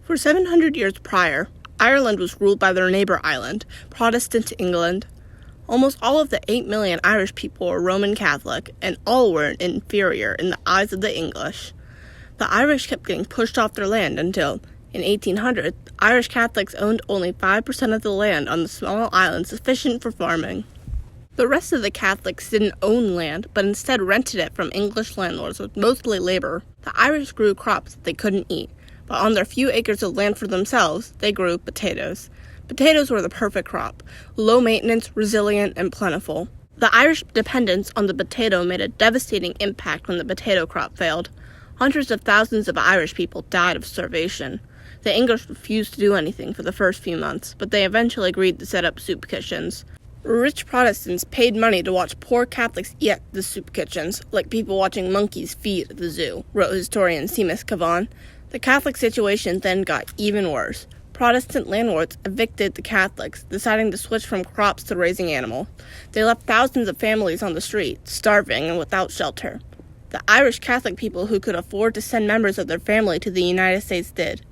For 700 years prior, Ireland was ruled by their neighbor island, Protestant England. Almost all of the 8 million Irish people were Roman Catholic, and all were inferior in the eyes of the English. The Irish kept getting pushed off their land until, in 1800, Irish Catholics owned only 5% of the land on the small island sufficient for farming. The rest of the Catholics didn't own land, but instead rented it from English landlords with mostly labor. The Irish grew crops that they couldn't eat, but on their few acres of land for themselves, they grew potatoes. Potatoes were the perfect crop, low maintenance, resilient, and plentiful. The Irish dependence on the potato made a devastating impact when the potato crop failed. Hundreds of thousands of Irish people died of starvation. The English refused to do anything for the first few months, but they eventually agreed to set up soup kitchens. Rich Protestants paid money to watch poor Catholics eat at the soup kitchens, like people watching monkeys feed at the zoo, wrote historian Seamus Cavan. The Catholic situation then got even worse. Protestant landlords evicted the Catholics, deciding to switch from crops to raising animals. They left thousands of families on the street, starving and without shelter. The Irish Catholic people who could afford to send members of their family to the United States did.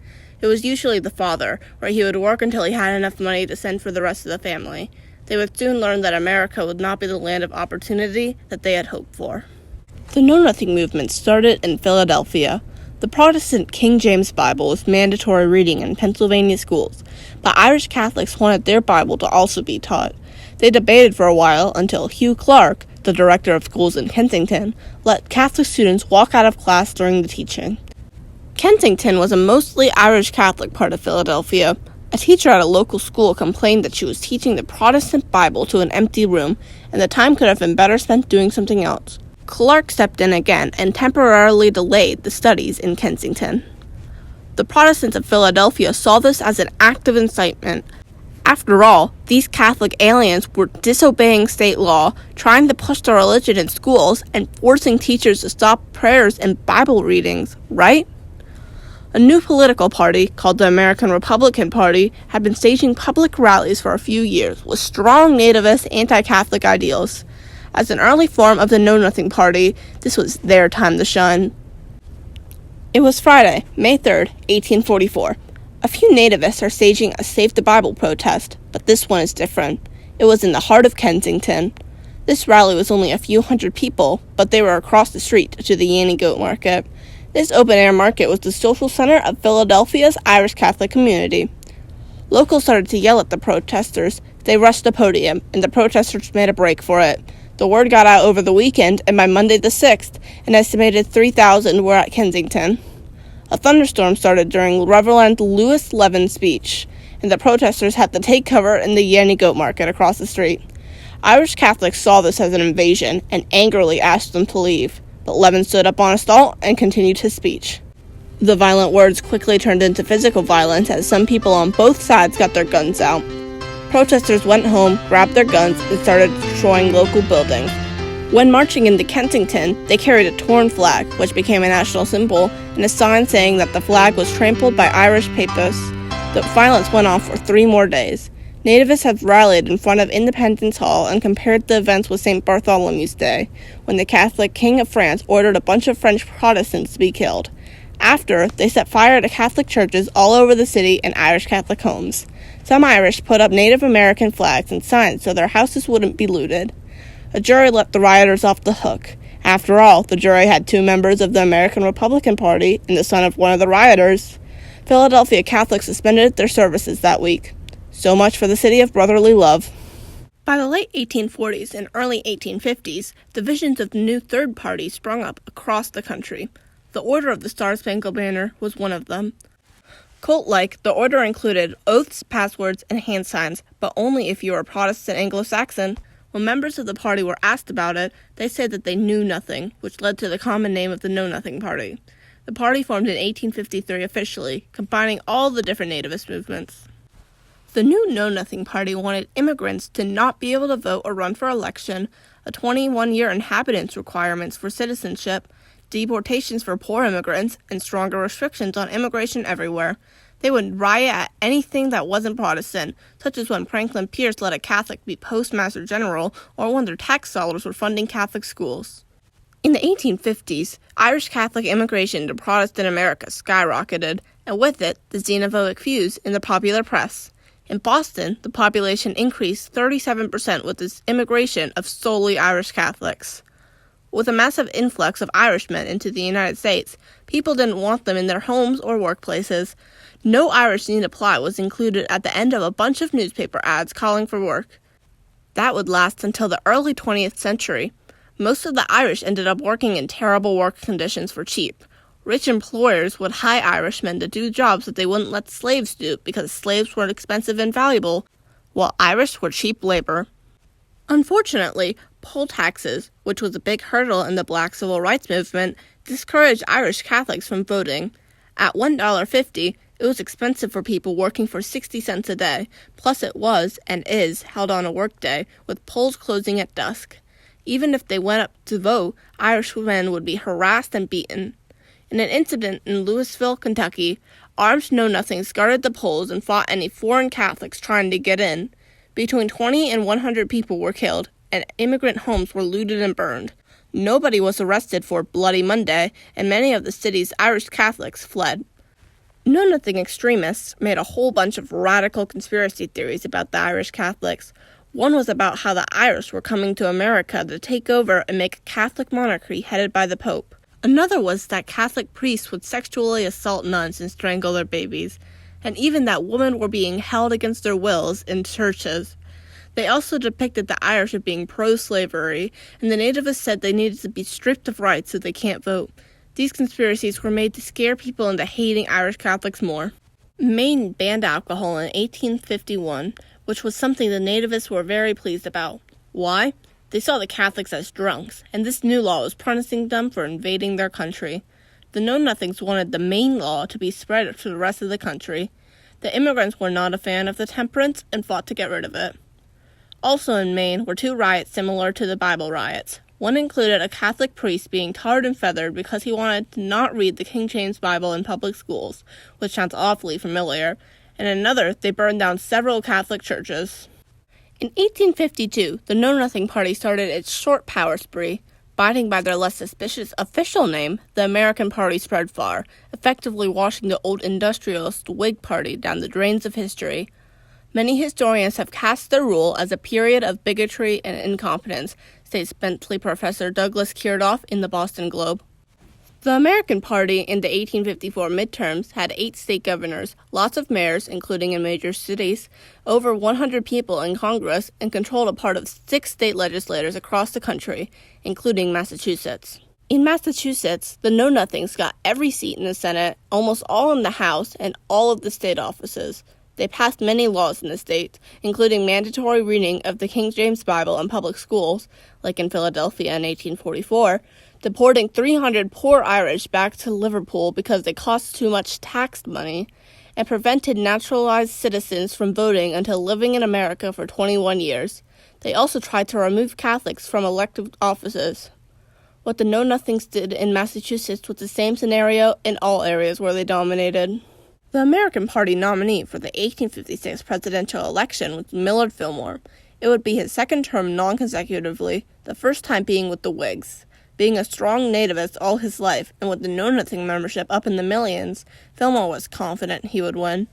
It was usually the father, where he would work until he had enough money to send for the rest of the family. They would soon learn that America would not be the land of opportunity that they had hoped for. The Know Nothing movement started in Philadelphia. The Protestant King James Bible was mandatory reading in Pennsylvania schools, but Irish Catholics wanted their Bible to also be taught. They debated for a while until Hugh Clark, the director of schools in Kensington, let Catholic students walk out of class during the teaching. Kensington was a mostly Irish Catholic part of Philadelphia. A teacher at a local school complained that she was teaching the Protestant Bible to an empty room, and the time could have been better spent doing something else. Clark stepped in again and temporarily delayed the studies in Kensington. The Protestants of Philadelphia saw this as an act of incitement. After all, these Catholic aliens were disobeying state law, trying to push their religion in schools, and forcing teachers to stop prayers and Bible readings, right? A new political party, called the American Republican Party, had been staging public rallies for a few years with strong nativist anti-Catholic ideals. As an early form of the Know Nothing Party, this was their time to shine. It was Friday, May 3rd, 1844. A few nativists are staging a Save the Bible protest, but this one is different. It was in the heart of Kensington. This rally was only a few hundred people, but they were across the street to the Yanny Goat Market. This open-air market was the social center of Philadelphia's Irish Catholic community. Locals started to yell at the protesters. They rushed the podium, and the protesters made a break for it. The word got out over the weekend, and by Monday the 6th, an estimated 3,000 were at Kensington. A thunderstorm started during Reverend Lewis Levin's speech, and the protesters had to take cover in the Yanny Goat Market across the street. Irish Catholics saw this as an invasion and angrily asked them to leave. But Levin stood up on a stall and continued his speech. The violent words quickly turned into physical violence as some people on both sides got their guns out. Protesters went home, grabbed their guns, and started destroying local buildings. When marching into Kensington, they carried a torn flag, which became a national symbol, and a sign saying that the flag was trampled by Irish papists. The violence went on for 3 more days. Nativists have rallied in front of Independence Hall and compared the events with St. Bartholomew's Day, when the Catholic King of France ordered a bunch of French Protestants to be killed. After, they set fire to Catholic churches all over the city and Irish Catholic homes. Some Irish put up Native American flags and signs so their houses wouldn't be looted. A jury let the rioters off the hook. After all, the jury had 2 members of the American Republican Party and the son of one of the rioters. Philadelphia Catholics suspended their services that week. So much for the city of brotherly love. By the late 1840s and early 1850s, divisions of the new Third Party sprung up across the country. The Order of the Star-Spangled Banner was one of them. Cult-like, the order included oaths, passwords, and hand signs, but only if you were Protestant Anglo-Saxon. When members of the party were asked about it, they said that they knew nothing, which led to the common name of the Know Nothing Party. The party formed in 1853 officially, combining all the different nativist movements. The new Know Nothing Party wanted immigrants to not be able to vote or run for election, a 21-year inhabitants requirements for citizenship, deportations for poor immigrants, and stronger restrictions on immigration everywhere. They would riot at anything that wasn't Protestant, such as when Franklin Pierce let a Catholic be Postmaster General or when their tax dollars were funding Catholic schools. In the 1850s, Irish Catholic immigration to Protestant America skyrocketed, and with it, the xenophobic views in the popular press. In Boston, the population increased 37% with this immigration of solely Irish Catholics. With a massive influx of Irishmen into the United States, people didn't want them in their homes or workplaces. No Irish Need Apply was included at the end of a bunch of newspaper ads calling for work. That would last until the early 20th century. Most of the Irish ended up working in terrible work conditions for cheap. Rich employers would hire Irishmen to do jobs that they wouldn't let slaves do because slaves were expensive and valuable, while Irish were cheap labor. Unfortunately, poll taxes, which was a big hurdle in the Black Civil Rights Movement, discouraged Irish Catholics from voting. At $1.50, it was expensive for people working for 60 cents a day, plus it was, and is, held on a workday, with polls closing at dusk. Even if they went up to vote, Irishmen would be harassed and beaten. In an incident in Louisville, Kentucky, armed know-nothings guarded the polls and fought any foreign Catholics trying to get in. Between 20 and 100 people were killed, and immigrant homes were looted and burned. Nobody was arrested for Bloody Monday, and many of the city's Irish Catholics fled. Know-nothing extremists made a whole bunch of radical conspiracy theories about the Irish Catholics. One was about how the Irish were coming to America to take over and make a Catholic monarchy headed by the Pope. Another was that Catholic priests would sexually assault nuns and strangle their babies, and even that women were being held against their wills in churches. They also depicted the Irish as being pro-slavery, and the nativists said they needed to be stripped of rights so they can't vote. These conspiracies were made to scare people into hating Irish Catholics more. Maine banned alcohol in 1851, which was something the nativists were very pleased about. Why? They saw the Catholics as drunks, and this new law was punishing them for invading their country. The Know-Nothings wanted the Maine law to be spread to the rest of the country. The immigrants were not a fan of the temperance and fought to get rid of it. Also in Maine were two riots similar to the Bible riots. One included a Catholic priest being tarred and feathered because he wanted to not read the King James Bible in public schools, which sounds awfully familiar, and in another, they burned down several Catholic churches. In 1852, the Know-Nothing Party started its short power spree. Abiding by their less suspicious official name, the American Party spread far, effectively washing the old industrialist Whig Party down the drains of history. Many historians have cast their rule as a period of bigotry and incompetence, states Bentley professor Douglas Kierdoff in the Boston Globe. The American Party in the 1854 midterms had 8 state governors, lots of mayors, including in major cities, over 100 people in Congress, and controlled a part of 6 state legislators across the country, including Massachusetts. In Massachusetts, the Know-Nothings got every seat in the Senate, almost all in the House, and all of the state offices. They passed many laws in the state, including mandatory reading of the King James Bible in public schools, like in Philadelphia in 1844, deporting 300 poor Irish back to Liverpool because they cost too much tax money, and prevented naturalized citizens from voting until living in America for 21 years. They also tried to remove Catholics from elective offices. What the Know-Nothings did in Massachusetts was the same scenario in all areas where they dominated. The American Party nominee for the 1856 presidential election was Millard Fillmore. It would be his second term non-consecutively, the first time being with the Whigs. Being a strong nativist all his life, and with the Know-Nothing membership up in the millions, Fillmore was confident he would win.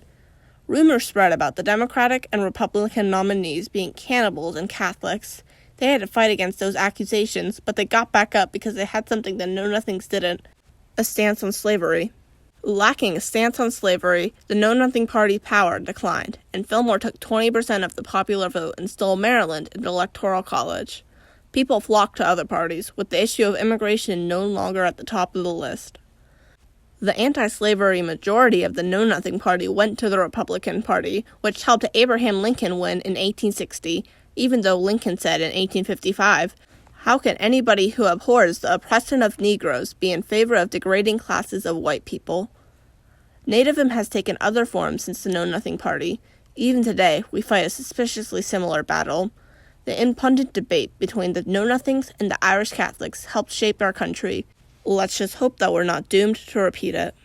Rumors spread about the Democratic and Republican nominees being cannibals and Catholics. They had to fight against those accusations, but they got back up because they had something the Know-Nothings didn't: a stance on slavery. Lacking a stance on slavery, the Know-Nothing Party power declined, and Fillmore took 20% of the popular vote and stole Maryland in the Electoral College. People flocked to other parties, with the issue of immigration no longer at the top of the list. The anti-slavery majority of the Know-Nothing Party went to the Republican Party, which helped Abraham Lincoln win in 1860, even though Lincoln said in 1855, "How can anybody who abhors the oppression of Negroes be in favor of degrading classes of white people?" Nativism has taken other forms since the Know-Nothing Party. Even today, we fight a suspiciously similar battle. The impudent debate between the Know-Nothings and the Irish Catholics helped shape our country. Let's just hope that we're not doomed to repeat it.